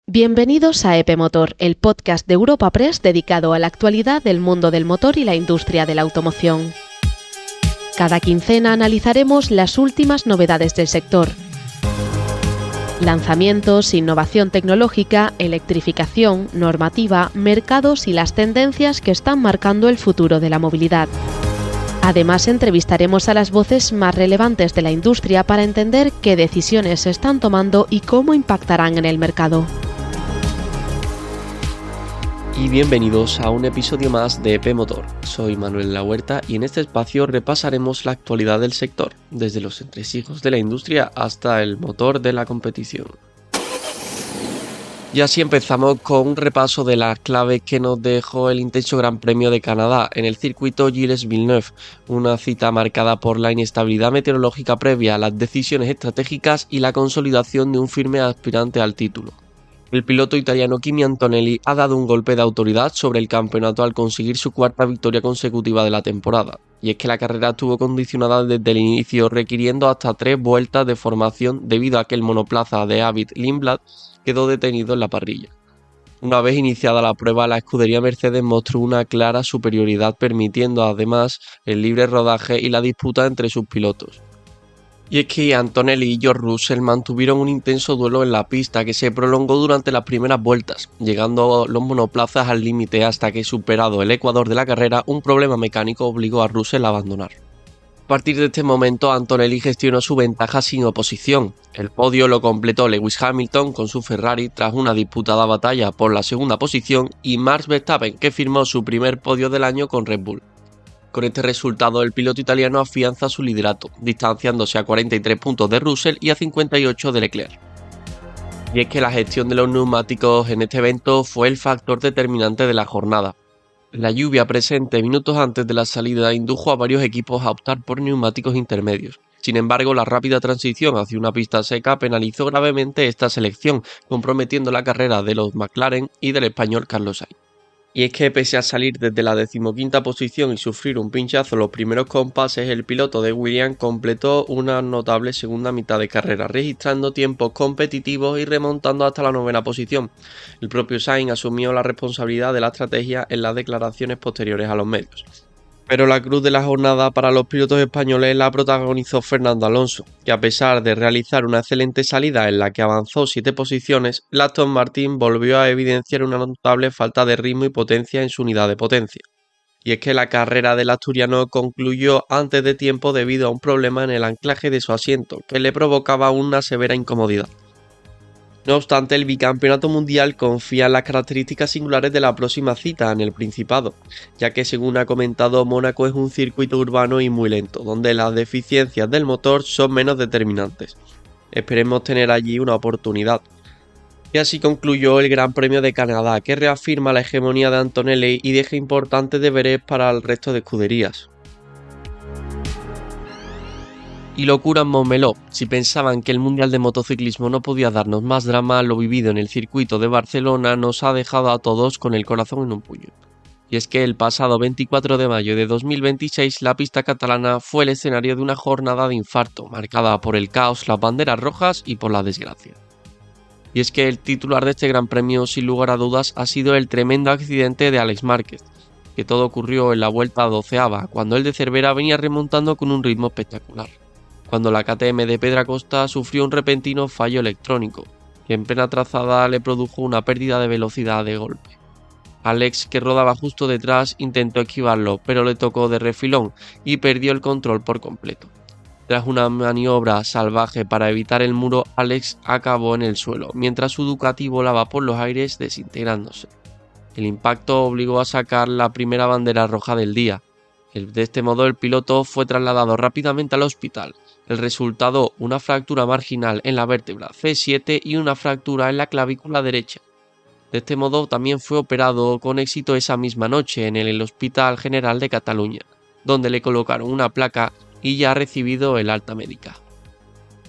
Bienvenidos a EP Motor, el podcast de Europa Press dedicado a la actualidad del mundo del motor y la industria de la automoción. Cada quincena analizaremos las últimas novedades del sector. Lanzamientos, innovación tecnológica, electrificación, normativa, mercados y las tendencias que están marcando el futuro de la movilidad. Además, entrevistaremos a las voces más relevantes de la industria para entender qué decisiones se están tomando y cómo impactarán en el mercado. Y bienvenidos a un episodio más de EP Motor. Soy Manuel La Huerta y en este espacio repasaremos la actualidad del sector, desde los entresijos de la industria hasta el motor de la competición. Y así empezamos con un repaso de las claves que nos dejó el intenso Gran Premio de Canadá en el circuito Gilles Villeneuve, una cita marcada por la inestabilidad meteorológica previa, las decisiones estratégicas y la consolidación de un firme aspirante al título. El piloto italiano Kimi Antonelli ha dado un golpe de autoridad sobre el campeonato al conseguir su cuarta victoria consecutiva de la temporada, y es que la carrera estuvo condicionada desde el inicio, requiriendo hasta 3 vueltas de formación debido a que el monoplaza de David Lindblad quedó detenido en la parrilla. Una vez iniciada la prueba, la escudería Mercedes mostró una clara superioridad, permitiendo además el libre rodaje y la disputa entre sus pilotos. Y es que Antonelli y George Russell mantuvieron un intenso duelo en la pista que se prolongó durante las primeras vueltas, llegando los monoplazas al límite hasta que, superado el ecuador de la carrera, un problema mecánico obligó a Russell a abandonar. A partir de este momento, Antonelli gestionó su ventaja sin oposición. El podio lo completó Lewis Hamilton con su Ferrari tras una disputada batalla por la segunda posición y Max Verstappen, que firmó su primer podio del año con Red Bull. Con este resultado, el piloto italiano afianza su liderato, distanciándose a 43 puntos de Russell y a 58 de Leclerc. Y es que la gestión de los neumáticos en este evento fue el factor determinante de la jornada. La lluvia presente minutos antes de la salida indujo a varios equipos a optar por neumáticos intermedios. Sin embargo, la rápida transición hacia una pista seca penalizó gravemente esta selección, comprometiendo la carrera de los McLaren y del español Carlos Sainz. Y es que pese a salir desde la 15ª posición y sufrir un pinchazo en los primeros compases, el piloto de Williams completó una notable segunda mitad de carrera, registrando tiempos competitivos y remontando hasta la 9ª posición. El propio Sainz asumió la responsabilidad de la estrategia en las declaraciones posteriores a los medios. Pero la cruz de la jornada para los pilotos españoles la protagonizó Fernando Alonso, que a pesar de realizar una excelente salida en la que avanzó 7 posiciones, el Aston Martin volvió a evidenciar una notable falta de ritmo y potencia en su unidad de potencia. Y es que la carrera del asturiano concluyó antes de tiempo debido a un problema en el anclaje de su asiento, que le provocaba una severa incomodidad. No obstante, el bicampeonato mundial confía en las características singulares de la próxima cita en el Principado, ya que según ha comentado, Mónaco es un circuito urbano y muy lento, donde las deficiencias del motor son menos determinantes. Esperemos tener allí una oportunidad. Y así concluyó el Gran Premio de Canadá, que reafirma la hegemonía de Antonelli y deja importantes deberes para el resto de escuderías. Y locura en Montmeló. Si pensaban que el Mundial de Motociclismo no podía darnos más drama, lo vivido en el circuito de Barcelona nos ha dejado a todos con el corazón en un puño. Y es que el pasado 24 de mayo de 2026 la pista catalana fue el escenario de una jornada de infarto, marcada por el caos, las banderas rojas y por la desgracia. Y es que el titular de este Gran Premio, sin lugar a dudas, ha sido el tremendo accidente de Alex Márquez, que todo ocurrió en la vuelta 12ª, cuando el de Cervera venía remontando con un ritmo espectacular, cuando la KTM de Pedracosta sufrió un repentino fallo electrónico, que en plena trazada le produjo una pérdida de velocidad de golpe. Alex, que rodaba justo detrás, intentó esquivarlo, pero le tocó de refilón y perdió el control por completo. Tras una maniobra salvaje para evitar el muro, Alex acabó en el suelo, mientras su Ducati volaba por los aires desintegrándose. El impacto obligó a sacar la primera bandera roja del día. De este modo, el piloto fue trasladado rápidamente al hospital. El resultado, una fractura marginal en la vértebra C7 y una fractura en la clavícula derecha. De este modo también fue operado con éxito esa misma noche en el Hospital General de Cataluña, donde le colocaron una placa y ya ha recibido el alta médica.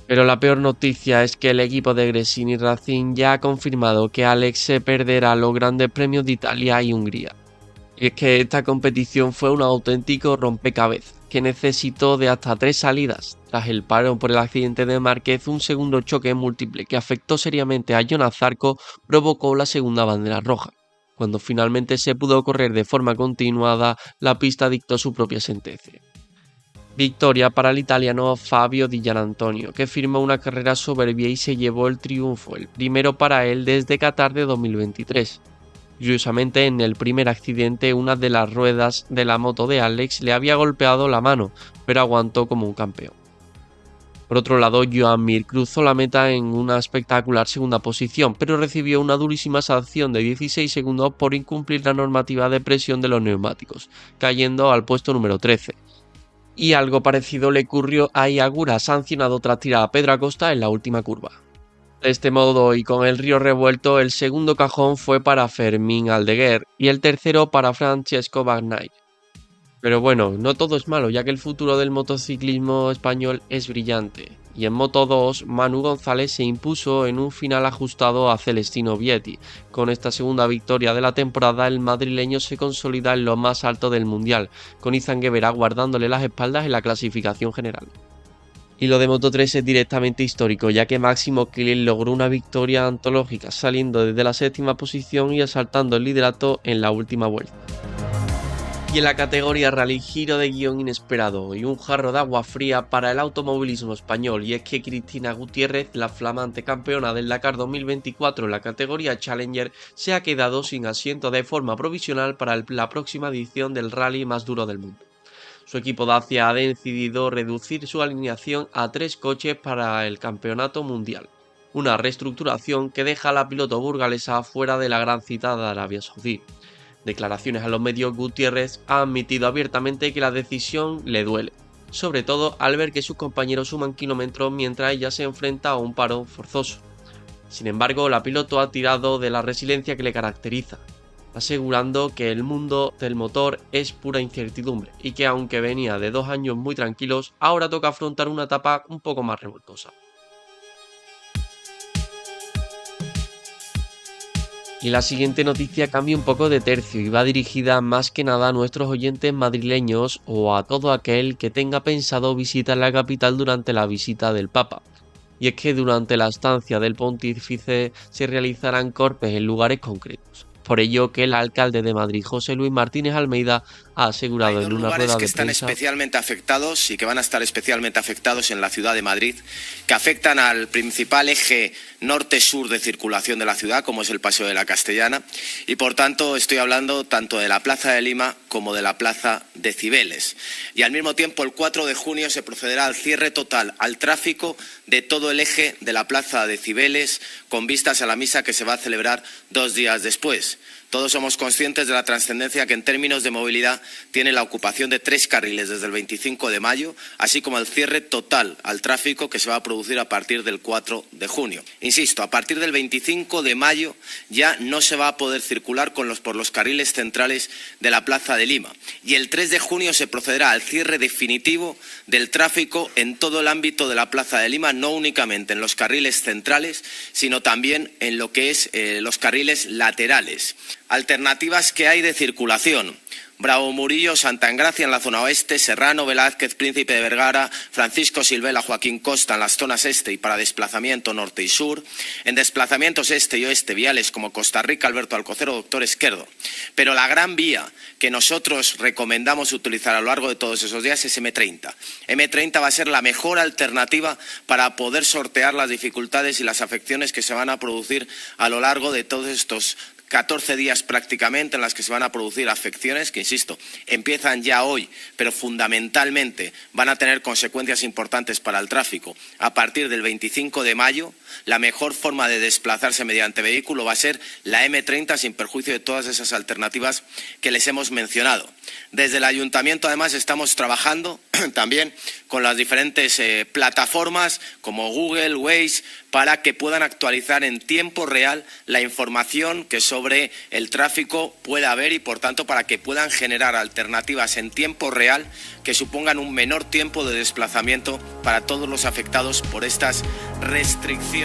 Pero la peor noticia es que el equipo de Gresini Racing ya ha confirmado que Alex se perderá los grandes premios de Italia y Hungría. Y es que esta competición fue un auténtico rompecabezas, que necesitó de hasta 3 salidas. Tras el paro por el accidente de Márquez, un segundo choque múltiple que afectó seriamente a Jonas Zarco provocó la segunda bandera roja. Cuando finalmente se pudo correr de forma continuada, la pista dictó su propia sentencia. Victoria para el italiano Fabio Di Giannantonio, que firmó una carrera soberbia y se llevó el triunfo, el primero para él desde Qatar de 2023. Curiosamente, en el primer accidente, una de las ruedas de la moto de Alex le había golpeado la mano, pero aguantó como un campeón. Por otro lado, Joan Mir cruzó la meta en una espectacular segunda posición, pero recibió una durísima sanción de 16 segundos por incumplir la normativa de presión de los neumáticos, cayendo al puesto número 13. Y algo parecido le ocurrió a Iagura, sancionado tras tirar a Pedro Acosta en la última curva. De este modo, y con el río revuelto, el segundo cajón fue para Fermín Aldeguer y el tercero para Francesco Bagnaia. Pero bueno, no todo es malo, ya que el futuro del motociclismo español es brillante. Y en Moto 2, Manu González se impuso en un final ajustado a Celestino Vietti. Con esta segunda victoria de la temporada, el madrileño se consolida en lo más alto del mundial, con Izan Guevara guardándole las espaldas en la clasificación general. Y lo de Moto 3 es directamente histórico, ya que Máximo Killen logró una victoria antológica, saliendo desde la séptima posición y asaltando el liderato en la última vuelta. Y en la categoría Rally, giro de guión inesperado y un jarro de agua fría para el automovilismo español, y es que Cristina Gutiérrez, la flamante campeona del Dakar 2024 en la categoría Challenger, se ha quedado sin asiento de forma provisional para la próxima edición del rally más duro del mundo. Su equipo Dacia ha decidido reducir su alineación a 3 coches para el campeonato mundial, una reestructuración que deja a la piloto burgalesa fuera de la gran cita de Arabia Saudí. Declaraciones a los medios, Gutiérrez ha admitido abiertamente que la decisión le duele, sobre todo al ver que sus compañeros suman kilómetros mientras ella se enfrenta a un parón forzoso. Sin embargo, la piloto ha tirado de la resiliencia que le caracteriza, asegurando que el mundo del motor es pura incertidumbre y que aunque venía de 2 años muy tranquilos, ahora toca afrontar una etapa un poco más revoltosa. Y la siguiente noticia cambia un poco de tercio y va dirigida más que nada a nuestros oyentes madrileños o a todo aquel que tenga pensado visitar la capital durante la visita del Papa. Y es que durante la estancia del pontífice se realizarán corpes en lugares concretos. Por ello que el alcalde de Madrid, José Luis Martínez Almeida, ha asegurado en una rueda de prensa... Hay 2 lugares que están especialmente afectados y que van a estar especialmente afectados en la ciudad de Madrid, que afectan al principal eje norte-sur de circulación de la ciudad, como es el Paseo de la Castellana, y por tanto estoy hablando tanto de la Plaza de Lima como de la Plaza de Cibeles. Y al mismo tiempo, el 4 de junio se procederá al cierre total al tráfico de todo el eje de la Plaza de Cibeles, con vistas a la misa que se va a celebrar 2 días después. Todos somos conscientes de la trascendencia que en términos de movilidad tiene la ocupación de 3 carriles desde el 25 de mayo, así como el cierre total al tráfico que se va a producir a partir del 4 de junio. Insisto, a partir del 25 de mayo ya no se va a poder circular por los carriles centrales de la Plaza de Lima. Y el 3 de junio se procederá al cierre definitivo del tráfico en todo el ámbito de la Plaza de Lima, no únicamente en los carriles centrales, sino también en lo que es los carriles laterales. Alternativas que hay de circulación: Bravo Murillo, Santa Engracia en la zona oeste, Serrano, Velázquez, Príncipe de Vergara, Francisco Silvela, Joaquín Costa en las zonas este y para desplazamiento norte y sur. En desplazamientos este y oeste, viales como Costa Rica, Alberto Alcocero, Doctor Esquerdo. Pero la gran vía que nosotros recomendamos utilizar a lo largo de todos esos días es M30. M30 va a ser la mejor alternativa para poder sortear las dificultades y las afecciones que se van a producir a lo largo de todos estos 14 días prácticamente en las que se van a producir afecciones que, insisto, empiezan ya hoy, pero fundamentalmente van a tener consecuencias importantes para el tráfico. A partir del 25 de mayo, la mejor forma de desplazarse mediante vehículo va a ser la M30, sin perjuicio de todas esas alternativas que les hemos mencionado. Desde el Ayuntamiento, además, estamos trabajando también con las diferentes plataformas como Google, Waze, para que puedan actualizar en tiempo real la información que sobre el tráfico pueda haber y, por tanto, para que puedan generar alternativas en tiempo real que supongan un menor tiempo de desplazamiento para todos los afectados por estas restricciones.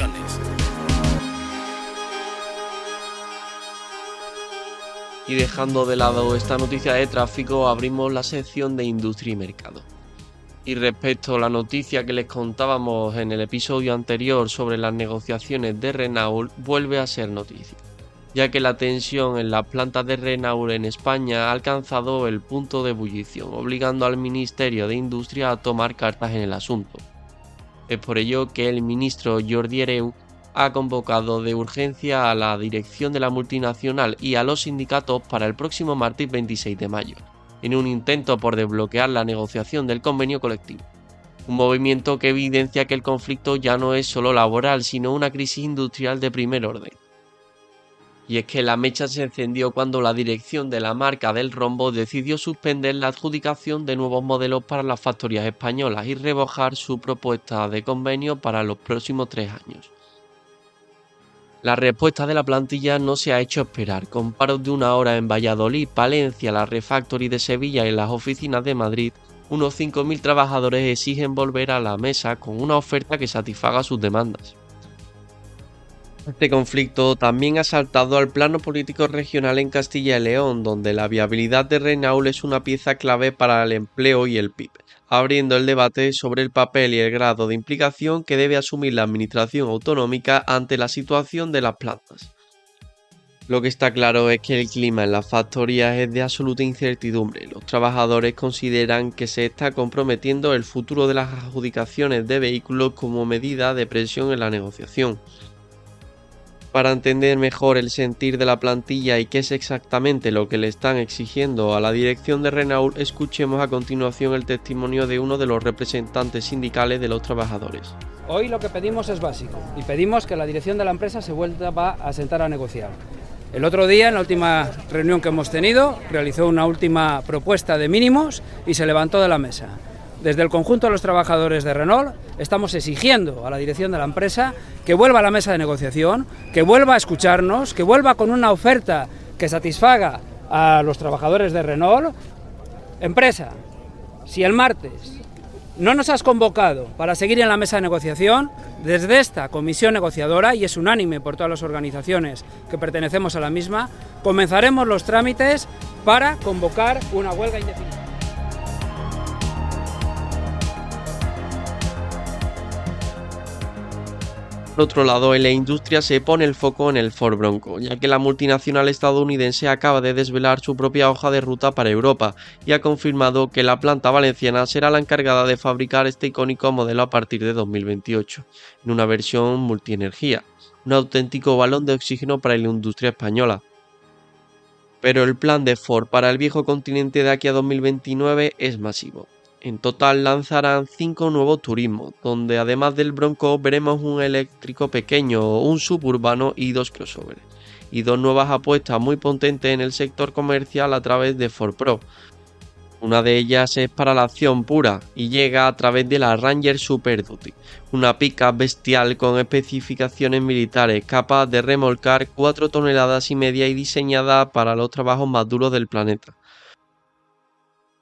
Y dejando de lado esta noticia de tráfico, abrimos la sección de industria y mercado. Y respecto a la noticia que les contábamos en el episodio anterior sobre las negociaciones de Renault, vuelve a ser noticia, ya que la tensión en las plantas de Renault en España ha alcanzado el punto de ebullición, obligando al Ministerio de Industria a tomar cartas en el asunto. Es por ello que el ministro Jordi Hereu ha convocado de urgencia a la dirección de la multinacional y a los sindicatos para el próximo martes 26 de mayo, en un intento por desbloquear la negociación del convenio colectivo. Un movimiento que evidencia que el conflicto ya no es solo laboral, sino una crisis industrial de primer orden. Y es que la mecha se encendió cuando la dirección de la marca del rombo decidió suspender la adjudicación de nuevos modelos para las factorías españolas y rebajar su propuesta de convenio para los próximos 3 años. La respuesta de la plantilla no se ha hecho esperar, con paros de 1 hora en Valladolid, Palencia, la Refactory de Sevilla y las oficinas de Madrid. Unos 5.000 trabajadores exigen volver a la mesa con una oferta que satisfaga sus demandas. Este conflicto también ha saltado al plano político regional en Castilla y León, donde la viabilidad de Renault es una pieza clave para el empleo y el PIB, abriendo el debate sobre el papel y el grado de implicación que debe asumir la administración autonómica ante la situación de las plantas. Lo que está claro es que el clima en las factorías es de absoluta incertidumbre. Los trabajadores consideran que se está comprometiendo el futuro de las adjudicaciones de vehículos como medida de presión en la negociación. Para entender mejor el sentir de la plantilla y qué es exactamente lo que le están exigiendo a la dirección de Renault, escuchemos a continuación el testimonio de uno de los representantes sindicales de los trabajadores. Hoy lo que pedimos es básico y pedimos que la dirección de la empresa se vuelva a sentar a negociar. El otro día, en la última reunión que hemos tenido, realizó una última propuesta de mínimos y se levantó de la mesa. Desde el conjunto de los trabajadores de Renault estamos exigiendo a la dirección de la empresa que vuelva a la mesa de negociación, que vuelva a escucharnos, que vuelva con una oferta que satisfaga a los trabajadores de Renault. Empresa, si el martes no nos has convocado para seguir en la mesa de negociación, desde esta comisión negociadora, y es unánime por todas las organizaciones que pertenecemos a la misma, comenzaremos los trámites para convocar una huelga indefinida. Por otro lado, en la industria se pone el foco en el Ford Bronco, ya que la multinacional estadounidense acaba de desvelar su propia hoja de ruta para Europa y ha confirmado que la planta valenciana será la encargada de fabricar este icónico modelo a partir de 2028, en una versión multienergía, un auténtico balón de oxígeno para la industria española. Pero el plan de Ford para el viejo continente de aquí a 2029 es masivo. En total lanzarán 5 nuevos turismos, donde además del Bronco veremos un eléctrico pequeño, un suburbano y 2 crossovers. Y 2 nuevas apuestas muy potentes en el sector comercial a través de Ford Pro. Una de ellas es para la acción pura y llega a través de la Ranger Super Duty, una pick-up bestial con especificaciones militares capaz de remolcar 4,5 toneladas y diseñada para los trabajos más duros del planeta.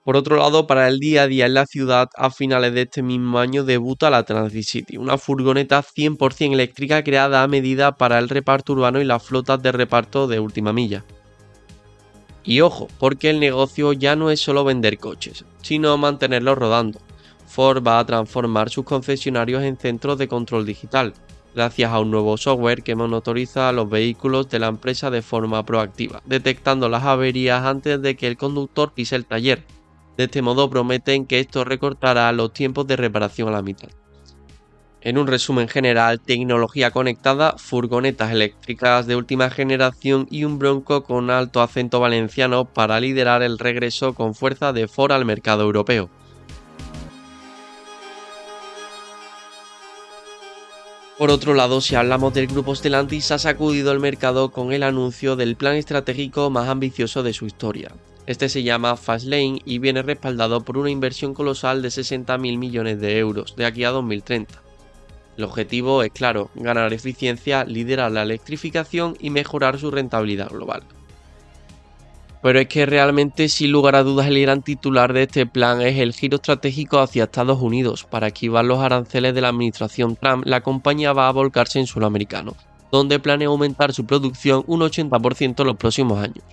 Por otro lado, para el día a día en la ciudad, a finales de este mismo año debuta la Transit City, una furgoneta 100% eléctrica creada a medida para el reparto urbano y las flotas de reparto de última milla. Y ojo, porque el negocio ya no es solo vender coches, sino mantenerlos rodando. Ford va a transformar sus concesionarios en centros de control digital, gracias a un nuevo software que monitoriza a los vehículos de la empresa de forma proactiva, detectando las averías antes de que el conductor pise el taller. De este modo prometen que esto recortará los tiempos de reparación a la mitad. En un resumen general, tecnología conectada, furgonetas eléctricas de última generación y un Bronco con alto acento valenciano para liderar el regreso con fuerza de Ford al mercado europeo. Por otro lado, si hablamos del grupo Stellantis, ha sacudido el mercado con el anuncio del plan estratégico más ambicioso de su historia. Este se llama Fastlane y viene respaldado por una inversión colosal de 60.000 millones de euros de aquí a 2030. El objetivo es claro, ganar eficiencia, liderar la electrificación y mejorar su rentabilidad global. Pero es que realmente, sin lugar a dudas, el gran titular de este plan es el giro estratégico hacia Estados Unidos. Para esquivar los aranceles de la administración Trump, la compañía va a volcarse en suelo americano, donde planea aumentar su producción un 80% en los próximos años.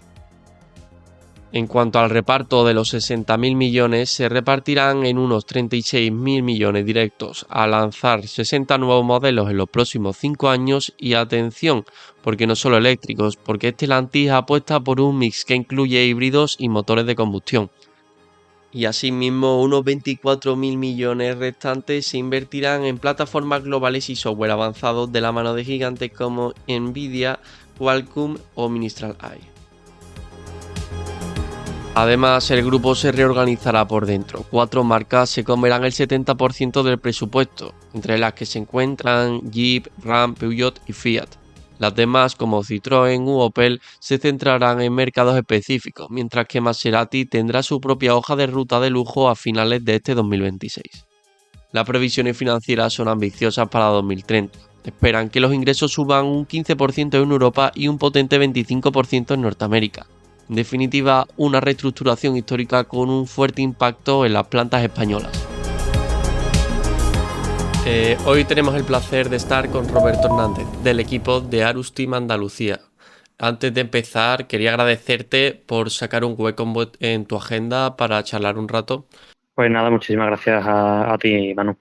En cuanto al reparto de los 60.000 millones, se repartirán en unos 36.000 millones directos a lanzar 60 nuevos modelos en los próximos 5 años y atención, porque no solo eléctricos, porque Stellantis apuesta por un mix que incluye híbridos y motores de combustión. Y asimismo, unos 24.000 millones restantes se invertirán en plataformas globales y software avanzados de la mano de gigantes como Nvidia, Qualcomm o Mistral AI. Además, el grupo se reorganizará por dentro. 4 marcas se comerán el 70% del presupuesto, entre las que se encuentran Jeep, Ram, Peugeot y Fiat. Las demás, como Citroën u Opel, se centrarán en mercados específicos, mientras que Maserati tendrá su propia hoja de ruta de lujo a finales de este 2026. Las previsiones financieras son ambiciosas para 2030. Esperan que los ingresos suban un 15% en Europa y un potente 25% en Norteamérica. En definitiva, una reestructuración histórica con un fuerte impacto en las plantas españolas. Hoy tenemos el placer de estar con Roberto Hernández, del equipo de Arus Team Andalucía. Antes de empezar, quería agradecerte por sacar un hueco en tu agenda para charlar un rato. Pues nada, muchísimas gracias a ti, Manu.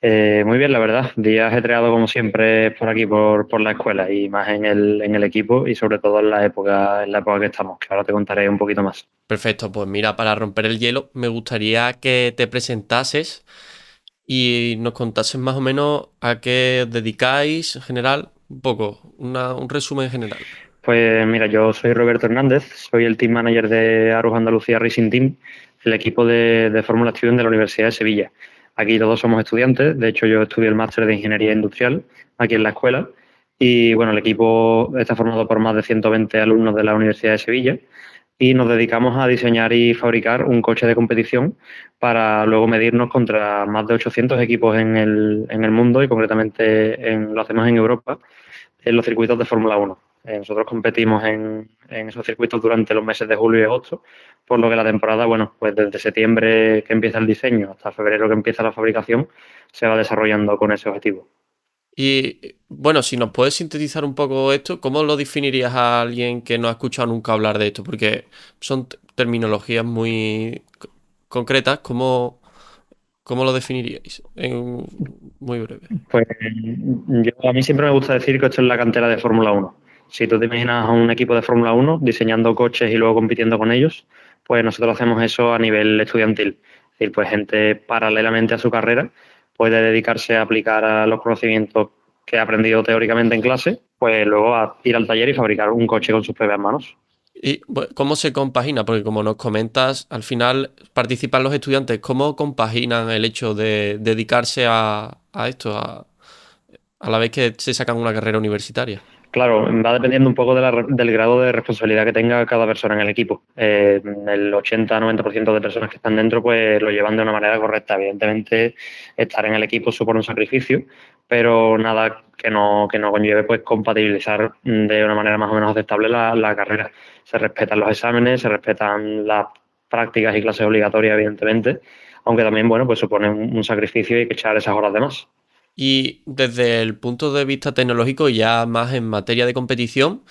Muy bien, la verdad. Día ajetreado como siempre por aquí, por la escuela y más en el equipo y sobre todo en la época que estamos, que ahora te contaré un poquito más. Perfecto, pues mira, para romper el hielo me gustaría que te presentases y nos contases más o menos a qué os dedicáis en general, un poco, un resumen general. Pues mira, yo soy Roberto Hernández, soy el Team Manager de Arus Andalucía Racing Team, el equipo de Fórmula Student de la Universidad de Sevilla. Aquí todos somos estudiantes, de hecho yo estudié el máster de Ingeniería Industrial aquí en la escuela y bueno, el equipo está formado por más de 120 alumnos de la Universidad de Sevilla y nos dedicamos a diseñar y fabricar un coche de competición para luego medirnos contra más de 800 equipos en el mundo y concretamente lo hacemos en Europa, en los circuitos de Fórmula 1. Nosotros competimos en esos circuitos durante los meses de julio y agosto, por lo que la temporada, bueno, pues desde septiembre que empieza el diseño hasta febrero que empieza la fabricación, se va desarrollando con ese objetivo. Y bueno, si nos puedes sintetizar un poco esto, ¿cómo lo definirías a alguien que no ha escuchado nunca hablar de esto? Porque son terminologías muy concretas, ¿cómo lo definiríais? Muy breve. Pues a mí siempre me gusta decir que esto es la cantera de Fórmula 1. Si tú te imaginas a un equipo de Fórmula 1 diseñando coches y luego compitiendo con ellos, pues nosotros hacemos eso a nivel estudiantil. Es decir, pues gente paralelamente a su carrera puede dedicarse a aplicar a los conocimientos que ha aprendido teóricamente en clase, pues luego a ir al taller y fabricar un coche con sus propias manos. ¿Y cómo se compagina? Porque como nos comentas, al final participan los estudiantes. ¿Cómo compaginan el hecho de dedicarse a esto a la vez que se sacan una carrera universitaria? Claro, va dependiendo un poco del grado de responsabilidad que tenga cada persona en el equipo. El 80-90% de personas que están dentro pues lo llevan de una manera correcta. Evidentemente, estar en el equipo supone un sacrificio, pero nada que no conlleve pues compatibilizar de una manera más o menos aceptable la carrera. Se respetan los exámenes, se respetan las prácticas y clases obligatorias, evidentemente, aunque también, bueno, pues supone un sacrificio y hay que echar esas horas de más. Y desde el punto de vista tecnológico, ya más en materia de competición,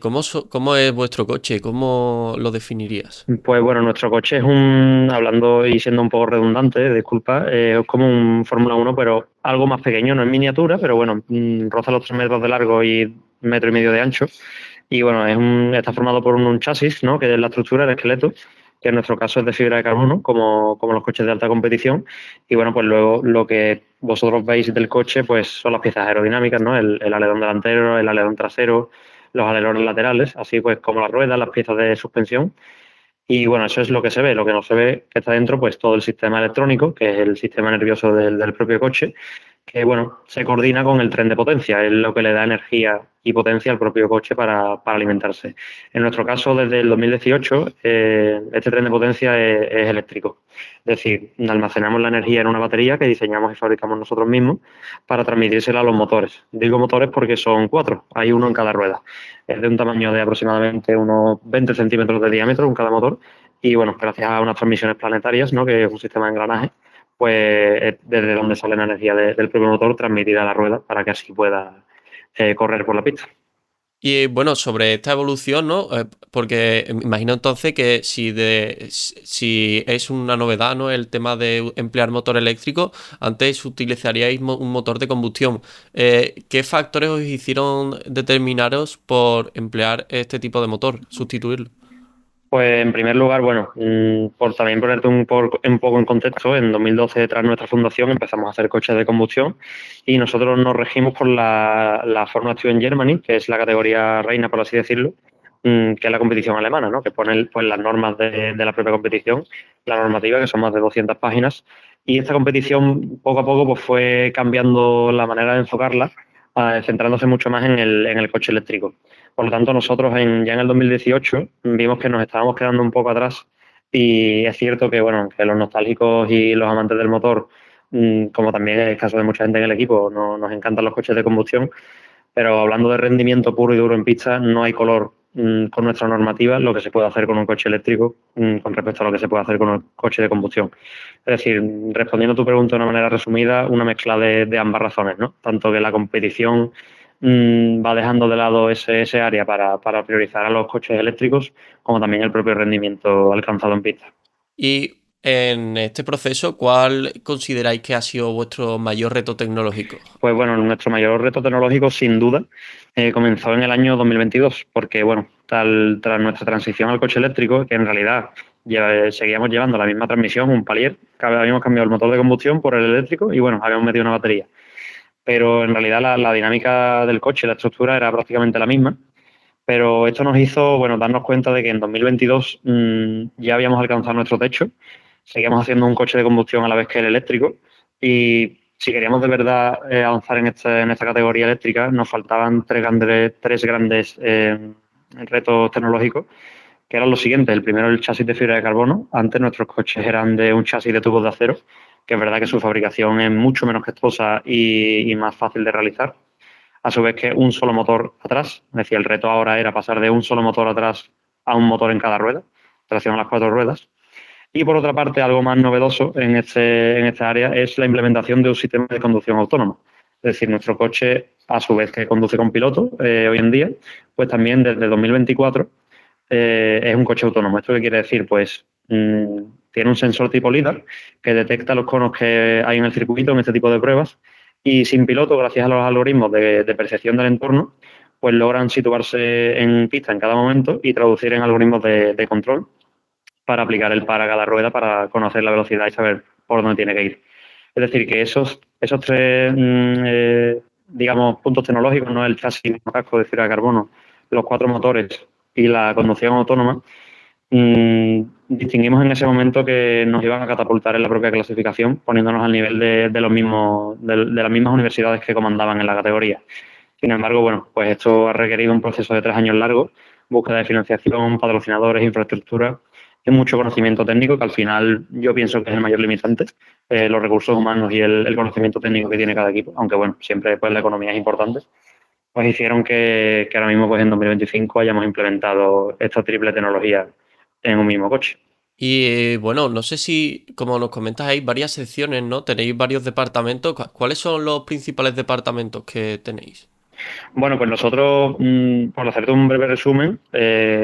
¿cómo es vuestro coche? ¿Cómo lo definirías? Pues bueno, nuestro coche es hablando y siendo un poco redundante, disculpa, es como un Fórmula 1, pero algo más pequeño, no es miniatura, pero bueno, roza los 3 metros de largo y 1,5 metros de ancho. Y bueno, está formado por un chasis, ¿no? Que es la estructura, el esqueleto, que en nuestro caso es de fibra de carbono, como los coches de alta competición. Y bueno, pues luego lo que vosotros veis del coche, pues son las piezas aerodinámicas, ¿no? El alerón delantero, el alerón trasero, los alerones laterales, así pues como las ruedas, las piezas de suspensión. Y bueno, eso es lo que se ve. Lo que no se ve que está dentro, pues todo el sistema electrónico, que es el sistema nervioso del propio coche, que bueno, se coordina con el tren de potencia, es lo que le da energía y potencia al propio coche para alimentarse. En nuestro caso, desde el 2018, este tren de potencia es eléctrico. Es decir, almacenamos la energía en una batería que diseñamos y fabricamos nosotros mismos para transmitírsela a los motores. Digo motores porque son 4, hay uno en cada rueda. Es de un tamaño de aproximadamente unos 20 centímetros de diámetro en cada motor y bueno, gracias a unas transmisiones planetarias, ¿no? Que es un sistema de engranaje, pues desde donde sale la energía del propio motor transmitida a la rueda para que así pueda correr por la pista. Y bueno, sobre esta evolución, ¿no? Porque me imagino entonces que si es una novedad, ¿no? El tema de emplear motor eléctrico, antes utilizaríais un motor de combustión. ¿Qué factores os hicieron determinaros por emplear este tipo de motor, sustituirlo? Pues en primer lugar, bueno, por también ponerte un poco en contexto, en 2012, tras nuestra fundación, empezamos a hacer coches de combustión y nosotros nos regimos por la Formula 2 en Germany, que es la categoría reina, por así decirlo, que es la competición alemana, ¿no? Que pone pues, las normas de la propia competición, la normativa, que son más de 200 páginas. Y esta competición, poco a poco, pues fue cambiando la manera de enfocarla, centrándose mucho más en el coche eléctrico. Por lo tanto, nosotros ya en el 2018 vimos que nos estábamos quedando un poco atrás y es cierto que, bueno, que los nostálgicos y los amantes del motor, como también es el caso de mucha gente en el equipo, nos encantan los coches de combustión, pero hablando de rendimiento puro y duro en pista, no hay color con nuestra normativa lo que se puede hacer con un coche eléctrico con respecto a lo que se puede hacer con un coche de combustión. Es decir, respondiendo a tu pregunta de una manera resumida, una mezcla de ambas razones, ¿no? Tanto que la competición va dejando de lado ese área para priorizar a los coches eléctricos, como también el propio rendimiento alcanzado en pista. Y en este proceso, ¿cuál consideráis que ha sido vuestro mayor reto tecnológico? Pues bueno, nuestro mayor reto tecnológico, sin duda, comenzó en el año 2022, porque bueno, tras nuestra transición al coche eléctrico, que en realidad seguíamos llevando la misma transmisión, un palier, que habíamos cambiado el motor de combustión por el eléctrico y bueno, habíamos metido una batería. Pero en realidad la dinámica del coche, la estructura era prácticamente la misma. Pero esto nos hizo, bueno, darnos cuenta de que en 2022 ya habíamos alcanzado nuestro techo, seguíamos haciendo un coche de combustión a la vez que el eléctrico y si queríamos de verdad avanzar en esta categoría eléctrica, nos faltaban tres grandes retos tecnológicos, que eran los siguientes. El primero, el chasis de fibra de carbono. Antes nuestros coches eran de un chasis de tubos de acero, que es verdad que su fabricación es mucho menos costosa y más fácil de realizar. A su vez que un solo motor atrás, es decir, el reto ahora era pasar de un solo motor atrás a un motor en cada rueda, tracción a las 4 ruedas. Y por otra parte, algo más novedoso en esta área es la implementación de un sistema de conducción autónoma. Es decir, nuestro coche, a su vez que conduce con piloto hoy en día, pues también desde 2024 es un coche autónomo. ¿Esto qué quiere decir? Pues tiene un sensor tipo LiDAR que detecta los conos que hay en el circuito en este tipo de pruebas y sin piloto, gracias a los algoritmos de percepción del entorno, pues logran situarse en pista en cada momento y traducir en algoritmos de control para aplicar el par a cada rueda para conocer la velocidad y saber por dónde tiene que ir. Es decir, que esos tres, digamos, puntos tecnológicos, ¿no? El chasis, el casco de fibra de carbono, los 4 motores y la conducción autónoma, distinguimos en ese momento que nos iban a catapultar en la propia clasificación, poniéndonos al nivel de las mismas universidades que comandaban en la categoría. Sin embargo, bueno, pues esto ha requerido un proceso de 3 años largo, búsqueda de financiación, patrocinadores, infraestructura y mucho conocimiento técnico, que al final yo pienso que es el mayor limitante, los recursos humanos y el conocimiento técnico que tiene cada equipo, aunque bueno, siempre pues la economía es importante, pues hicieron que ahora mismo pues en 2025 hayamos implementado esta triple tecnología en un mismo coche. Y bueno, no sé si, como nos comentas, hay varias secciones, ¿no? Tenéis varios departamentos. ¿Cuáles son los principales departamentos que tenéis? Bueno, pues nosotros, por hacerte un breve resumen,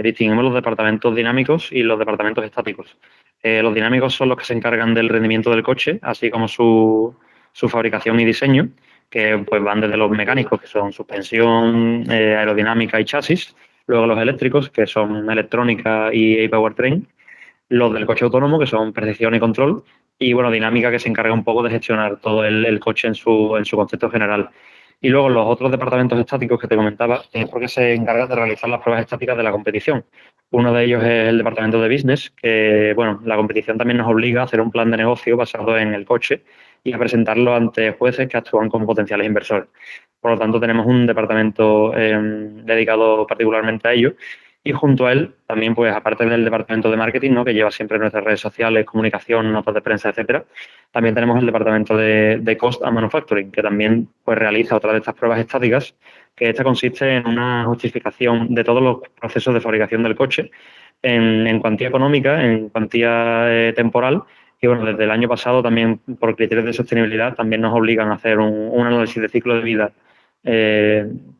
distinguimos los departamentos dinámicos y los departamentos estáticos. Los dinámicos son los que se encargan del rendimiento del coche, así como su fabricación y diseño, que pues van desde los mecánicos, que son suspensión, aerodinámica y chasis, luego los eléctricos, que son electrónica y powertrain, los del coche autónomo, que son percepción y control, y bueno, dinámica, que se encarga un poco de gestionar todo el coche en su concepto general. Y luego los otros departamentos estáticos que te comentaba es porque se encargan de realizar las pruebas estáticas de la competición. Uno de ellos es el departamento de business, que bueno, la competición también nos obliga a hacer un plan de negocio basado en el coche y a presentarlo ante jueces que actúan como potenciales inversores. Por lo tanto, tenemos un departamento dedicado particularmente a ello. Y junto a él, también, pues aparte del departamento de marketing, ¿no? Que lleva siempre nuestras redes sociales, comunicación, notas de prensa, etcétera, también tenemos el departamento de Cost and Manufacturing, que también pues realiza otra de estas pruebas estáticas, que esta consiste en una justificación de todos los procesos de fabricación del coche en cuantía económica, en cuantía temporal. Y bueno, desde el año pasado también, por criterios de sostenibilidad, también nos obligan a hacer un análisis de ciclo de vida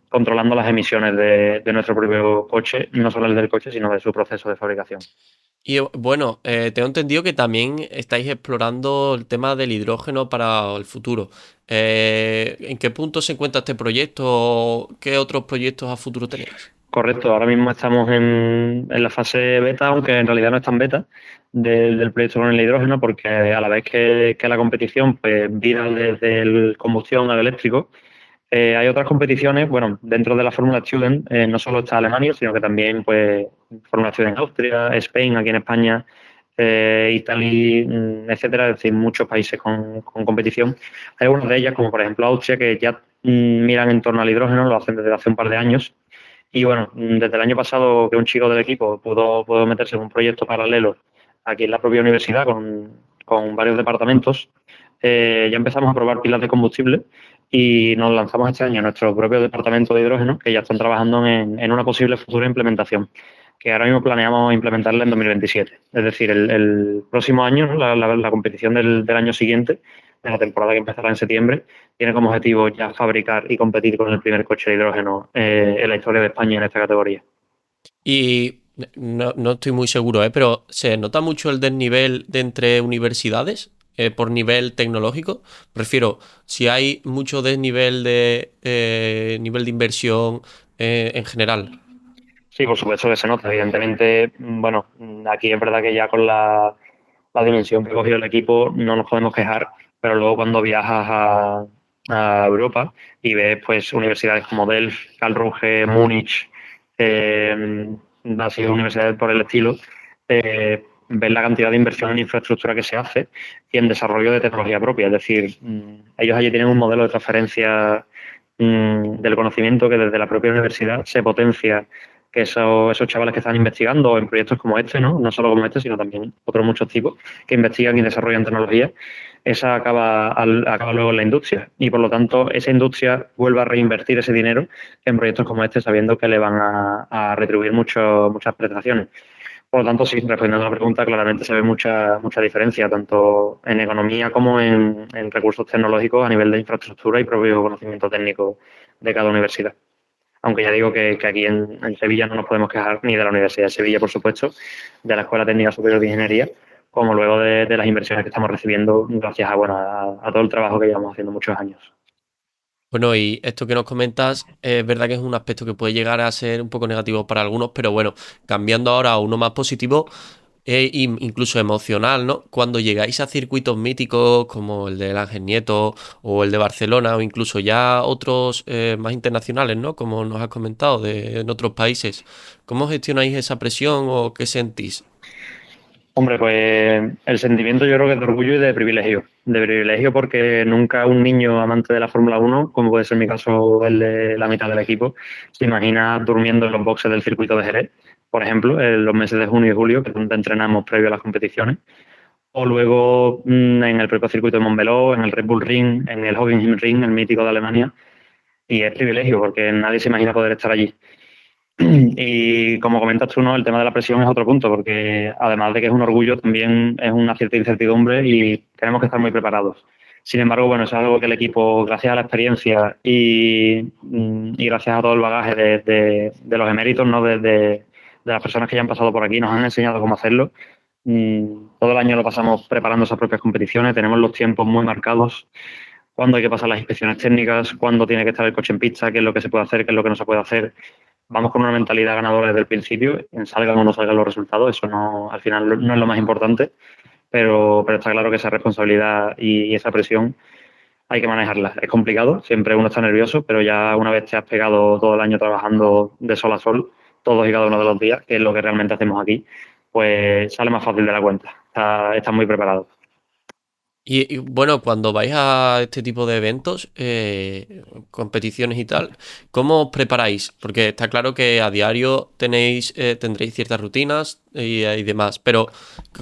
controlando las emisiones de nuestro propio coche, no solo el del coche, sino de su proceso de fabricación. Y bueno, tengo entendido que también estáis explorando el tema del hidrógeno para el futuro. ¿En qué punto se encuentra este proyecto? ¿Qué otros proyectos a futuro tenéis? Correcto, ahora mismo estamos en la fase beta, aunque en realidad no es tan beta, del proyecto con el hidrógeno, porque a la vez que la competición pues, vira desde el combustión al eléctrico, hay otras competiciones, bueno, dentro de la Fórmula Student, no solo está Alemania, sino que también pues Fórmula Student en Austria, Spain, aquí en España, Italia, etcétera, es decir, muchos países con competición. Hay algunas de ellas, como por ejemplo Austria, que ya miran en torno al hidrógeno, lo hacen desde hace un par de años. Y bueno, desde el año pasado que un chico del equipo pudo meterse en un proyecto paralelo aquí en la propia universidad con varios departamentos, ya empezamos a probar pilas de combustible y nos lanzamos este año a nuestro propio departamento de hidrógeno, que ya están trabajando en una posible futura implementación, que ahora mismo planeamos implementarla en 2027. Es decir, el próximo año, ¿no? la competición del año siguiente, de la temporada que empezará en septiembre, tiene como objetivo ya fabricar y competir con el primer coche de hidrógeno en la historia de España en esta categoría. Y no estoy muy seguro, pero ¿se nota mucho el desnivel de entre universidades por nivel tecnológico? Prefiero, si hay mucho desnivel de nivel de inversión en general. Sí, por supuesto que se nota. Evidentemente, bueno, aquí es verdad que ya con la dimensión que ha cogido el equipo no nos podemos quejar, pero luego cuando viajas a Europa y ves pues universidades como Delft, Karlsruhe, Múnich, así universidades por el estilo, ves la cantidad de inversión en infraestructura que se hace y en desarrollo de tecnología propia. Es decir, ellos allí tienen un modelo de transferencia del conocimiento que desde la propia universidad se potencia que esos chavales que están investigando en proyectos como este, ¿no? No solo como este, sino también otros muchos tipos que investigan y desarrollan tecnología, esa acaba luego en la industria y por lo tanto esa industria vuelve a reinvertir ese dinero en proyectos como este sabiendo que le van a retribuir muchas prestaciones. Por lo tanto, sí, respondiendo a la pregunta, claramente se ve mucha diferencia, tanto en economía como en recursos tecnológicos a nivel de infraestructura y propio conocimiento técnico de cada universidad. Aunque ya digo que aquí en Sevilla no nos podemos quejar ni de la Universidad de Sevilla, por supuesto, de la Escuela Técnica Superior de Ingeniería, como luego de las inversiones que estamos recibiendo gracias a todo el trabajo que llevamos haciendo muchos años. Bueno, y esto que nos comentas, es verdad que es un aspecto que puede llegar a ser un poco negativo para algunos, pero bueno, cambiando ahora a uno más positivo, incluso emocional, ¿no? Cuando llegáis a circuitos míticos como el del Ángel Nieto o el de Barcelona o incluso ya otros más internacionales, ¿no? Como nos has comentado, en otros países, ¿cómo gestionáis esa presión o qué sentís? Hombre, pues el sentimiento yo creo que es de orgullo y de privilegio. De privilegio porque nunca un niño amante de la Fórmula 1, como puede ser mi caso el de la mitad del equipo, se imagina durmiendo en los boxes del circuito de Jerez, por ejemplo, en los meses de junio y julio, que es donde entrenamos previo a las competiciones. O luego en el propio circuito de Montmeló, en el Red Bull Ring, en el Hockenheim Ring, el mítico de Alemania. Y es privilegio porque nadie se imagina poder estar allí. Y como comentas tú, ¿no? El tema de la presión es otro punto, porque además de que es un orgullo, también es una cierta incertidumbre y tenemos que estar muy preparados. Sin embargo, bueno, eso es algo que el equipo, gracias a la experiencia y gracias a todo el bagaje de los eméritos, ¿no? De las personas que ya han pasado por aquí, nos han enseñado cómo hacerlo. Todo el año lo pasamos preparando esas propias competiciones, tenemos los tiempos muy marcados, cuándo hay que pasar las inspecciones técnicas, cuándo tiene que estar el coche en pista, qué es lo que se puede hacer, qué es lo que no se puede hacer. Vamos con una mentalidad ganadora desde el principio, salgan o no salgan los resultados, eso no, al final no es lo más importante, pero está claro que esa responsabilidad y esa presión hay que manejarla. Es complicado, siempre uno está nervioso, pero ya una vez te has pegado todo el año trabajando de sol a sol, todos y cada uno de los días, que es lo que realmente hacemos aquí, pues sale más fácil de la cuenta. Está muy preparado. Y bueno, cuando vais a este tipo de eventos, competiciones y tal, ¿cómo os preparáis? Porque está claro que a diario tendréis ciertas rutinas y demás, pero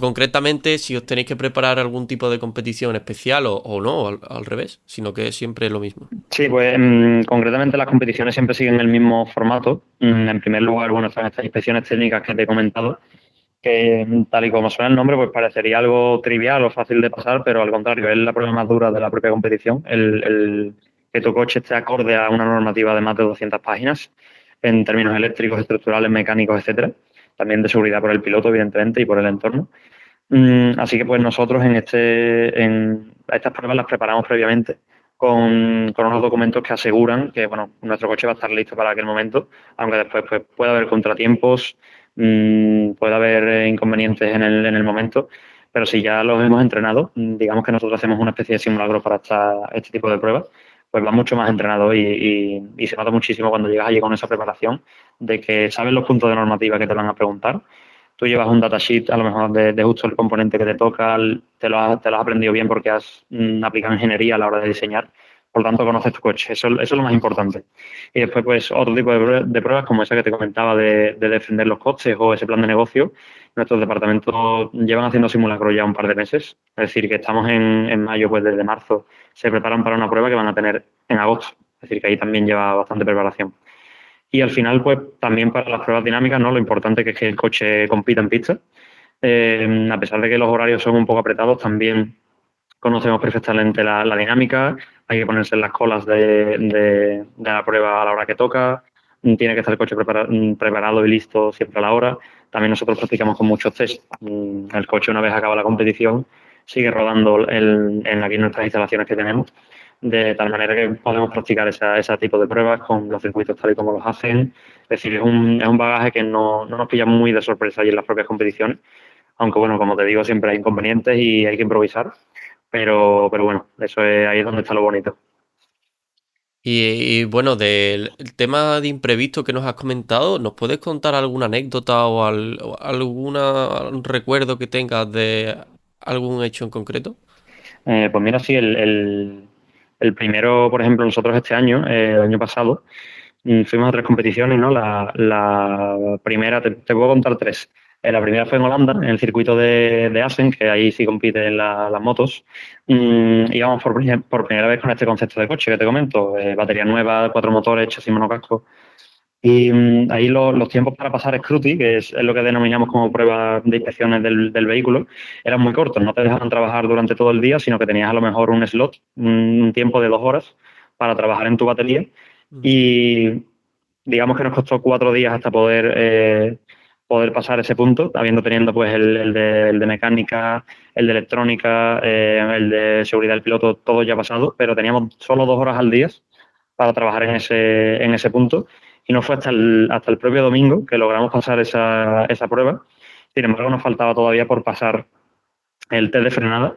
concretamente si os tenéis que preparar algún tipo de competición especial o no, al revés, sino que siempre es lo mismo. Sí, pues concretamente las competiciones siempre siguen el mismo formato. En primer lugar, bueno, están estas inspecciones técnicas que te he comentado, que tal y como suena el nombre, pues parecería algo trivial o fácil de pasar, pero al contrario, es la prueba más dura de la propia competición, el que tu coche esté acorde a una normativa de más de 200 páginas en términos eléctricos, estructurales, mecánicos, etcétera. También de seguridad por el piloto, evidentemente, y por el entorno. Así que pues nosotros estas pruebas las preparamos previamente con unos documentos que aseguran que bueno, nuestro coche va a estar listo para aquel momento, aunque después pues, puede haber contratiempos, puede haber inconvenientes en el momento, pero si ya los hemos entrenado, digamos que nosotros hacemos una especie de simulacro para este tipo de pruebas, pues va mucho más entrenado y se nota muchísimo cuando llegas allí con esa preparación de que sabes los puntos de normativa que te van a preguntar. Tú llevas un datasheet a lo mejor de justo el componente que te toca, te lo has aprendido bien porque has aplicado ingeniería a la hora de diseñar, por lo tanto conoces tu coche, eso es lo más importante. Y después pues otro tipo de pruebas como esa que te comentaba de defender los costes o ese plan de negocio, nuestros departamentos llevan haciendo simulacros ya un par de meses, es decir que estamos en mayo, pues desde marzo se preparan para una prueba que van a tener en agosto, es decir que ahí también lleva bastante preparación. Y al final, pues también para las pruebas dinámicas, ¿no? Lo importante que es que el coche compita en pista. A pesar de que los horarios son un poco apretados, también conocemos perfectamente la dinámica. Hay que ponerse en las colas de la prueba a la hora que toca. Tiene que estar el coche preparado y listo siempre a la hora. También nosotros practicamos con muchos test. El coche, una vez acaba la competición, sigue rodando aquí en nuestras instalaciones que tenemos, de tal manera que podemos practicar ese tipo de pruebas con los circuitos tal y como los hacen. Es decir, es un bagaje que no nos pilla muy de sorpresa ahí en las propias competiciones, aunque bueno, como te digo, siempre hay inconvenientes y hay que improvisar, pero bueno, ahí es donde está lo bonito. Y bueno, del el tema de imprevisto que nos has comentado, ¿nos puedes contar alguna anécdota o algún recuerdo que tengas de algún hecho en concreto? Pues mira, sí, el primero, por ejemplo, nosotros este año, el año pasado, fuimos a 3 competiciones, ¿no? La primera, te puedo contar 3. La primera fue en Holanda, en el circuito de Assen, que ahí sí compiten las motos. Íbamos por primera vez con este concepto de coche que te comento, batería nueva, 4 motores, chasis monocasco. Y ahí los tiempos para pasar Scruti, que es lo que denominamos como prueba de inspecciones del vehículo, eran muy cortos. No te dejaban trabajar durante todo el día, sino que tenías a lo mejor un slot, un tiempo de 2 horas para trabajar en tu batería. Y digamos que nos costó 4 días hasta poder pasar ese punto, teniendo pues el de mecánica, el de electrónica, el de seguridad del piloto, todo ya pasado, pero teníamos solo 2 horas al día para trabajar en ese punto. Y no fue hasta el propio domingo que logramos pasar esa prueba. Sin embargo, nos faltaba todavía por pasar el test de frenada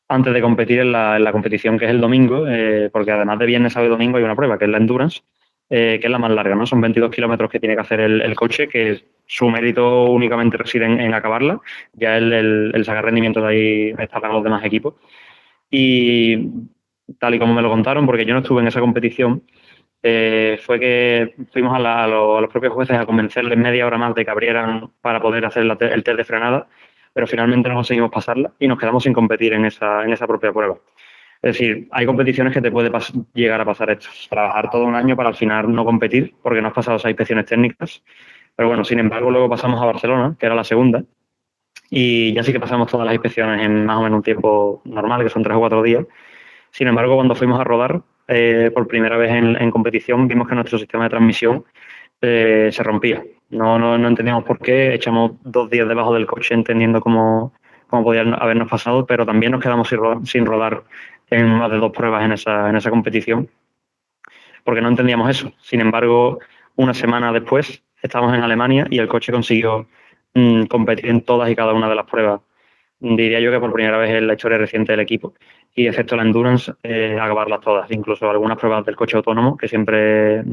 antes de competir en la competición que es el domingo, porque además de viernes, sábado y domingo hay una prueba que es la Endurance, que es la más larga, ¿no? Son 22 kilómetros que tiene que hacer el coche, que su mérito únicamente reside en acabarla. Ya el sacar rendimiento de ahí está para los demás equipos. Y tal y como me lo contaron, porque yo no estuve en esa competición, fue que fuimos a los propios jueces a convencerles media hora más de que abrieran para poder hacer el test de frenada, pero finalmente no conseguimos pasarla y nos quedamos sin competir en esa propia prueba. Es decir, hay competiciones que te puede llegar a pasar esto, trabajar todo un año para al final no competir porque no has pasado esas inspecciones técnicas, pero bueno, sin embargo luego pasamos a Barcelona, que era la segunda, y ya sí que pasamos todas las inspecciones en más o menos un tiempo normal, que son 3 o 4 días. Sin embargo, cuando fuimos a rodar por primera vez en competición, vimos que nuestro sistema de transmisión se rompía. No entendíamos por qué, echamos 2 días debajo del coche entendiendo cómo podía habernos pasado, pero también nos quedamos sin rodar en más de 2 pruebas en esa competición, porque no entendíamos eso. Sin embargo, una semana después estábamos en Alemania y el coche consiguió competir en todas y cada una de las pruebas. Diría yo que por primera vez en la historia reciente del equipo, y excepto la Endurance, acabarlas todas, incluso algunas pruebas del coche autónomo que siempre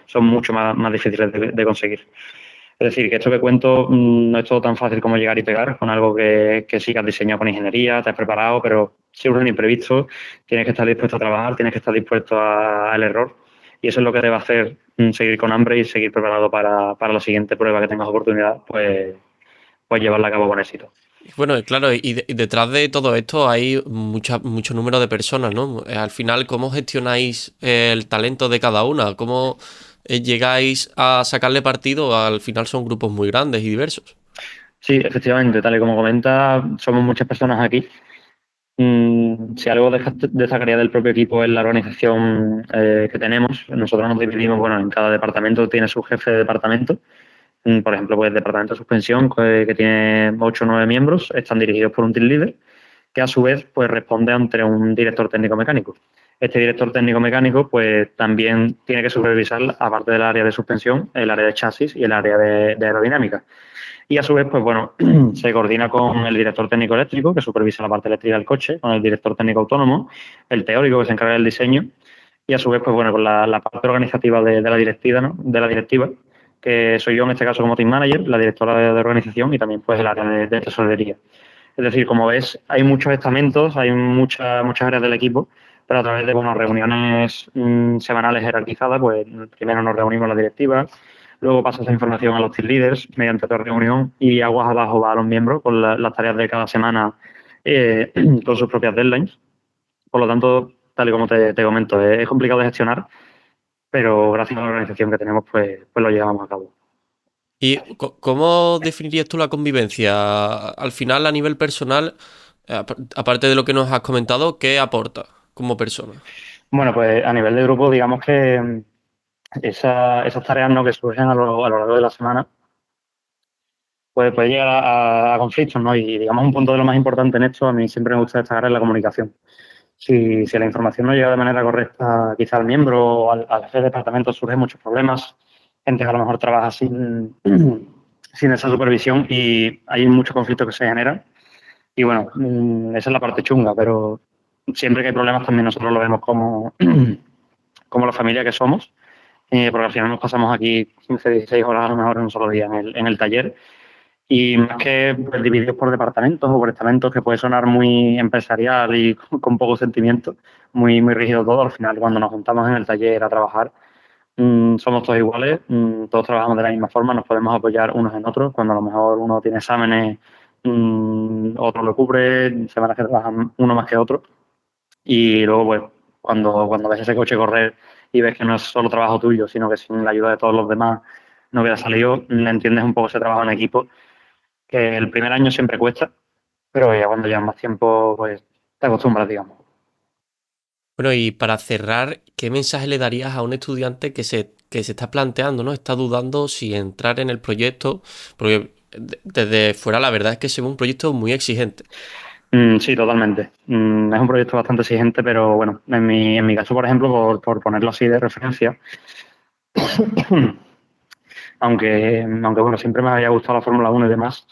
son mucho más difíciles de conseguir. Es decir, que esto que cuento no es todo tan fácil como llegar y pegar con algo que sí que has diseñado con ingeniería, te has preparado, pero si es un imprevisto, tienes que estar dispuesto a trabajar, tienes que estar dispuesto al error, y eso es lo que te va a hacer seguir con hambre y seguir preparado para la siguiente prueba que tengas oportunidad, pues llevarla a cabo con éxito. Bueno, claro, y detrás de todo esto hay mucho número de personas, ¿no? Al final, ¿cómo gestionáis el talento de cada una? ¿Cómo llegáis a sacarle partido? Al final son grupos muy grandes y diversos. Sí, efectivamente, tal y como comenta, somos muchas personas aquí. Si algo destacaría del propio equipo es la organización que tenemos. Nosotros nos dividimos, bueno, en cada departamento tiene su jefe de departamento. Por ejemplo, pues el departamento de suspensión, que tiene 8 o 9 miembros, están dirigidos por un team leader, que a su vez pues responde ante un director técnico mecánico. Este director técnico mecánico pues también tiene que supervisar, aparte del área de suspensión, el área de chasis y el área de aerodinámica. Y a su vez, pues bueno, se coordina con el director técnico eléctrico, que supervisa la parte eléctrica del coche, con el director técnico autónomo, el teórico, que se encarga del diseño, y a su vez, pues bueno, con la parte organizativa de la directiva, ¿no? De la directiva, que soy yo en este caso como team manager, la directora de organización y también pues el área de tesorería. Es decir, como ves, hay muchos estamentos, hay muchas áreas del equipo, pero a través de reuniones semanales jerarquizadas, pues primero nos reunimos la directiva, luego pasa esa información a los team leaders mediante otra reunión y aguas abajo va a los miembros con las tareas de cada semana con sus propias deadlines. Por lo tanto, tal y como te comento, es complicado de gestionar, pero gracias a la organización que tenemos, pues lo llevamos a cabo. ¿Y cómo definirías tú la convivencia? Al final, a nivel personal, aparte de lo que nos has comentado, ¿qué aporta como persona? Bueno, pues a nivel de grupo, digamos que esas tareas, ¿no?, que surgen a lo largo de la semana, pues puede llegar a conflictos, ¿no? Y digamos un punto de lo más importante en esto, a mí siempre me gusta destacar, es la comunicación. Si la información no llega de manera correcta quizá al miembro o al jefe de departamento, surgen muchos problemas, gente que a lo mejor trabaja sin esa supervisión y hay muchos conflictos que se generan. Y bueno, esa es la parte chunga, pero siempre que hay problemas también nosotros lo vemos como la familia que somos, porque al final nos pasamos aquí 15, 16 horas a lo mejor en un solo día en el taller. Y más que pues, divididos por departamentos o por estamentos, que puede sonar muy empresarial y con poco sentimiento, muy, muy rígido todo, al final cuando nos juntamos en el taller a trabajar, somos todos iguales, todos trabajamos de la misma forma, nos podemos apoyar unos en otros, cuando a lo mejor uno tiene exámenes, otro lo cubre, semanas que trabajan uno más que otro. Y luego, pues, cuando ves ese coche correr y ves que no es solo trabajo tuyo, sino que sin la ayuda de todos los demás no hubiera salido, entiendes un poco ese trabajo en equipo, que el primer año siempre cuesta, pero ya cuando llevas más tiempo, pues te acostumbras, digamos. Bueno, y para cerrar, ¿qué mensaje le darías a un estudiante que se está planteando, ¿no? Está dudando si entrar en el proyecto, porque desde fuera la verdad es que se ve un proyecto muy exigente. Sí, totalmente. Es un proyecto bastante exigente, pero bueno, en mi caso, por ejemplo, por ponerlo así de referencia, aunque bueno, siempre me había gustado la Fórmula 1 y demás,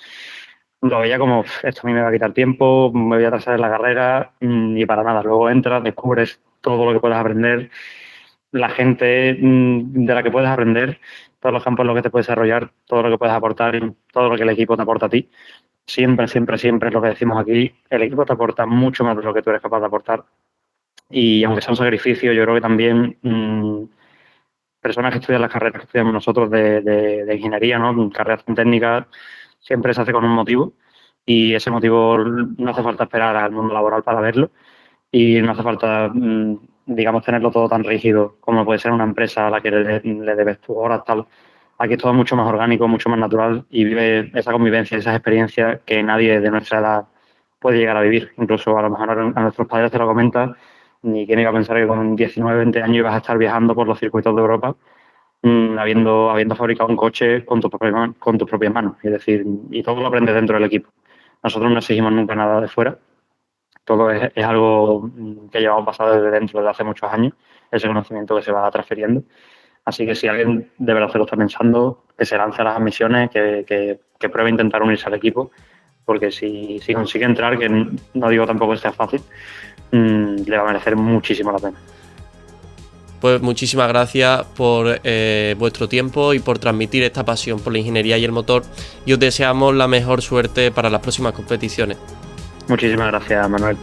lo veía como, esto a mí me va a quitar tiempo, me voy a atrasar en la carrera y para nada. Luego entras, descubres todo lo que puedes aprender, la gente de la que puedes aprender, todos los campos en los que te puedes desarrollar, todo lo que puedes aportar y todo lo que el equipo te aporta a ti. Siempre es lo que decimos aquí, el equipo te aporta mucho más de lo que tú eres capaz de aportar. Y aunque sea un sacrificio, yo creo que también personas que estudian las carreras que estudiamos nosotros de ingeniería, ¿no?, carreras técnicas, siempre se hace con un motivo y ese motivo no hace falta esperar al mundo laboral para verlo y no hace falta, digamos, tenerlo todo tan rígido como puede ser una empresa a la que le debes tus horas, tal. Aquí es todo mucho más orgánico, mucho más natural y vive esa convivencia, esas experiencias que nadie de nuestra edad puede llegar a vivir. Incluso a lo mejor a nuestros padres te lo comentas, ni quién iba a pensar que con 19, 20 años ibas a estar viajando por los circuitos de Europa habiendo fabricado un coche con tus propias manos. Es decir, y todo lo aprendes dentro del equipo. Nosotros no exigimos nunca nada de fuera. Todo es algo que llevamos pasado desde dentro desde hace muchos años, ese conocimiento que se va transfiriendo. Así que si alguien de verdad se lo está pensando, que se lance a las admisiones, que pruebe a intentar unirse al equipo, porque si consigue entrar, que no digo tampoco que sea fácil, le va a merecer muchísimo la pena. Pues muchísimas gracias por vuestro tiempo y por transmitir esta pasión por la ingeniería y el motor, y os deseamos la mejor suerte para las próximas competiciones. Muchísimas gracias, Manuel.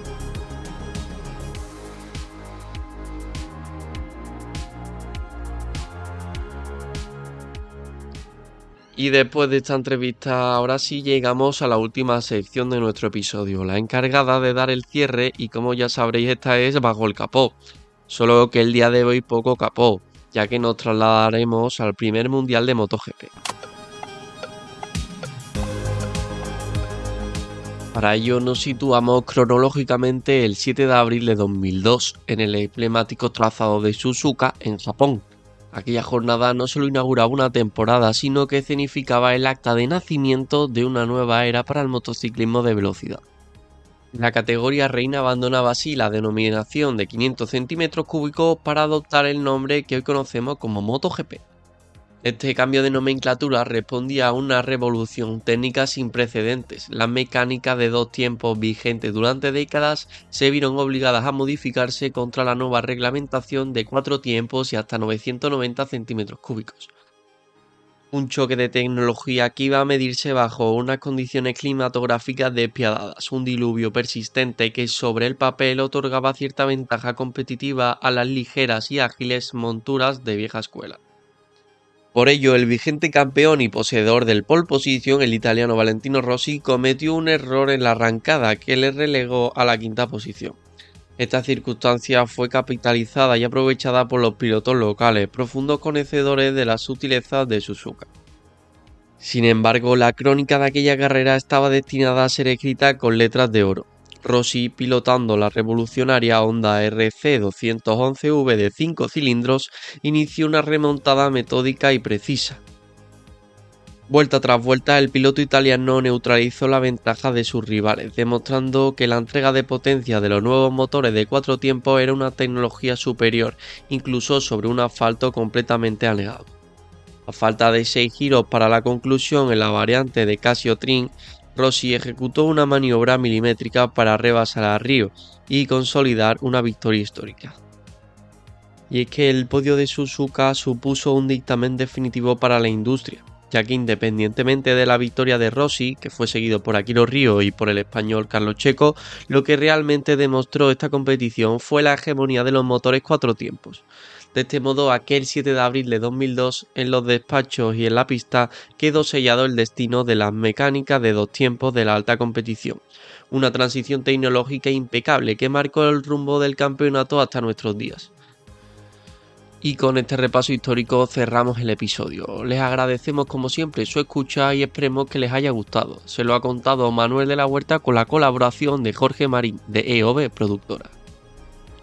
Y después de esta entrevista, ahora sí llegamos a la última sección de nuestro episodio, la encargada de dar el cierre, y como ya sabréis, esta es Bajo el Capó. Solo que el día de hoy poco capó, ya que nos trasladaremos al primer mundial de MotoGP. Para ello nos situamos cronológicamente el 7 de abril de 2002 en el emblemático trazado de Suzuka en Japón. Aquella jornada no solo inauguraba una temporada, sino que significaba el acta de nacimiento de una nueva era para el motociclismo de velocidad. La categoría reina abandonaba así la denominación de 500 centímetros cúbicos para adoptar el nombre que hoy conocemos como MotoGP. Este cambio de nomenclatura respondía a una revolución técnica sin precedentes. Las mecánicas de 2 tiempos vigentes durante décadas se vieron obligadas a modificarse contra la nueva reglamentación de 4 tiempos y hasta 990 centímetros cúbicos. Un choque de tecnología que iba a medirse bajo unas condiciones climatográficas despiadadas, un diluvio persistente que sobre el papel otorgaba cierta ventaja competitiva a las ligeras y ágiles monturas de vieja escuela. Por ello, el vigente campeón y poseedor del pole position, el italiano Valentino Rossi, cometió un error en la arrancada que le relegó a la 5ª posición. Esta circunstancia fue capitalizada y aprovechada por los pilotos locales, profundos conocedores de las sutilezas de Suzuka. Sin embargo, la crónica de aquella carrera estaba destinada a ser escrita con letras de oro. Rossi, pilotando la revolucionaria Honda RC211V de 5 cilindros, inició una remontada metódica y precisa. Vuelta tras vuelta, el piloto italiano neutralizó la ventaja de sus rivales, demostrando que la entrega de potencia de los nuevos motores de 4 tiempos era una tecnología superior, incluso sobre un asfalto completamente anegado. A falta de 6 giros para la conclusión en la variante de Casio-Trin, Rossi ejecutó una maniobra milimétrica para rebasar a Río y consolidar una victoria histórica. Y es que el podio de Suzuka supuso un dictamen definitivo para la industria, ya que independientemente de la victoria de Rossi, que fue seguido por Akiro Río y por el español Carlos Checo, lo que realmente demostró esta competición fue la hegemonía de los motores 4 tiempos. De este modo, aquel 7 de abril de 2002, en los despachos y en la pista, quedó sellado el destino de las mecánicas de 2 tiempos de la alta competición. Una transición tecnológica impecable que marcó el rumbo del campeonato hasta nuestros días. Y con este repaso histórico cerramos el episodio. Les agradecemos como siempre su escucha y esperemos que les haya gustado. Se lo ha contado Manuel de la Huerta con la colaboración de Jorge Marín de EOB Productora.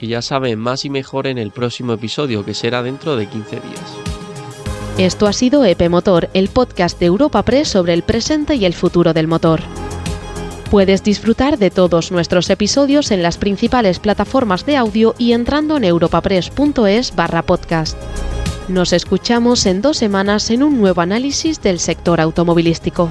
Y ya saben, más y mejor en el próximo episodio, que será dentro de 15 días. Esto ha sido EP Motor, el podcast de Europa Press sobre el presente y el futuro del motor. Puedes disfrutar de todos nuestros episodios en las principales plataformas de audio y entrando en europapress.es/podcast. Nos escuchamos en 2 semanas en un nuevo análisis del sector automovilístico.